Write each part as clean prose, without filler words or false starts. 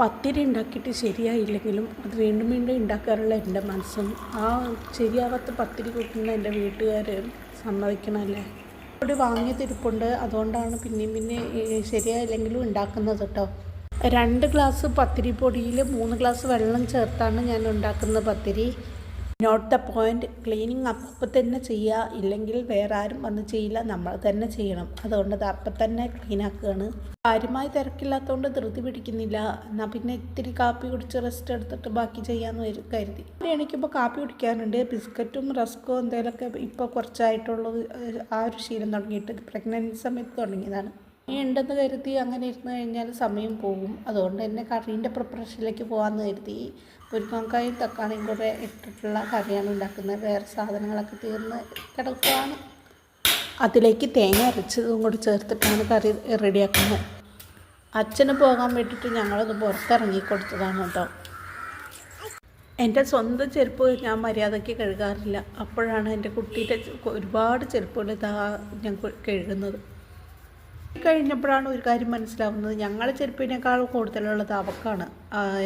പത്തിരി ഉണ്ടാക്കിയിട്ട് ശരിയായില്ലെങ്കിലും അത് വീണ്ടും വീണ്ടും ഉണ്ടാക്കാറുള്ള എൻ്റെ മനസ്സും ആ ശരിയാവാത്ത പത്തിരി കൂട്ടുന്ന എൻ്റെ വീട്ടുകാർ സമ്മതിക്കണമല്ലേ. ഇവിടെ വാങ്ങിയ തിരുപ്പുണ്ട്, അതുകൊണ്ടാണ് പിന്നെയും പിന്നെ ശരിയായില്ലെങ്കിലും ഉണ്ടാക്കുന്നത് കേട്ടോ. 2 ഗ്ലാസ് പത്തിരി പൊടിയിൽ 3 ഗ്ലാസ് വെള്ളം ചേർത്താണ് ഞാൻ ഉണ്ടാക്കുന്ന പത്തിരി. Note the point. ക്ലീനിങ് അപ്പം തന്നെ ചെയ്യുക, ഇല്ലെങ്കിൽ വേറെ ആരും വന്ന് ചെയ്യില്ല, നമ്മൾ തന്നെ ചെയ്യണം. അതുകൊണ്ട് അത് അപ്പം തന്നെ ക്ലീൻ ആക്കുകയാണ്. കാര്യമായി തിരക്കില്ലാത്തതുകൊണ്ട് ധൃതി പിടിക്കുന്നില്ല. എന്നാൽ പിന്നെ ഇത്തിരി കാപ്പി കുടിച്ച് റെസ്റ്റ് എടുത്തിട്ട് ബാക്കി ചെയ്യാമെന്ന് കരുതി. എനിക്കിപ്പോൾ കാപ്പി കുടിക്കാനുണ്ട്. ബിസ്ക്കറ്റും റസ്കോ എന്തെങ്കിലുമൊക്കെ ഇപ്പോൾ കുറച്ചായിട്ടുള്ളത് ആ ഒരു ശീലം തുടങ്ങിയിട്ട് പ്രഗ്നൻസി സമയത്ത് തുടങ്ങിയതാണ്. ഉണ്ടെന്ന് കരുതി അങ്ങനെ ഇരുന്ന് കഴിഞ്ഞാൽ സമയം പോകും. അതുകൊണ്ട് തന്നെ കറീൻ്റെ പ്രിപ്പറേഷനിലേക്ക് പോകാമെന്ന് കരുതി. മുരിങ്ങക്കായും തക്കാളിയും കൂടെ ഇട്ടിട്ടുള്ള കറിയാണ് ഉണ്ടാക്കുന്നത്. വേറെ സാധനങ്ങളൊക്കെ തീർന്ന് കിടക്കുകയാണ്. അതിലേക്ക് തേങ്ങ അരച്ചതും കൂടി ചേർത്തിട്ടാണ് കറി റെഡിയാക്കുന്നത്. അച്ഛന് പോകാൻ വേണ്ടിയിട്ട് ഞങ്ങളത് പുറത്തിറങ്ങി കൊടുത്തതാണ് കേട്ടോ. എൻ്റെ സ്വന്തം ചെരുപ്പ് ഞാൻ മര്യാദയ്ക്ക് കഴുകാറില്ല. അപ്പോഴാണ് എൻ്റെ കുട്ടിയുടെ ഒരുപാട് ചെരുപ്പുകൾ ഞാൻ കഴുകുന്നത്. കഴിഞ്ഞപ്പോഴാണ് ഒരു കാര്യം മനസ്സിലാവുന്നത്, ഞങ്ങളുടെ ചെരുപ്പിനേക്കാൾ കൂടുതലുള്ളത് അവക്കാണ്.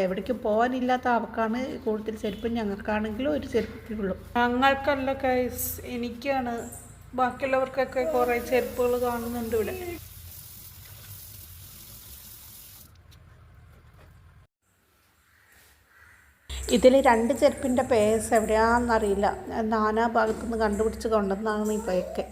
എവിടേക്ക് പോകാനില്ലാത്ത അവക്കാണ് കൂടുതൽ ചെരുപ്പ്. ഞങ്ങൾക്കാണെങ്കിലും ഒരു ചെരുപ്പേ ഉള്ളൂ. ഞങ്ങൾക്കല്ല ഗൈസ്, എനിക്കാണ്. ബാക്കിയുള്ളവർക്കൊക്കെ കുറേ ചെരുപ്പുകൾ കാണുന്നുണ്ട് ഇവിടെ. ഇതിൽ 2 ചെരുപ്പിൻ്റെ പേഴ്സ് എവിടെയാണെന്നറിയില്ല. നാനാ ഭാഗത്തുനിന്ന് കണ്ടുപിടിച്ച് കൊണ്ടുവന്നാണ് ഈ പയൊക്കെ.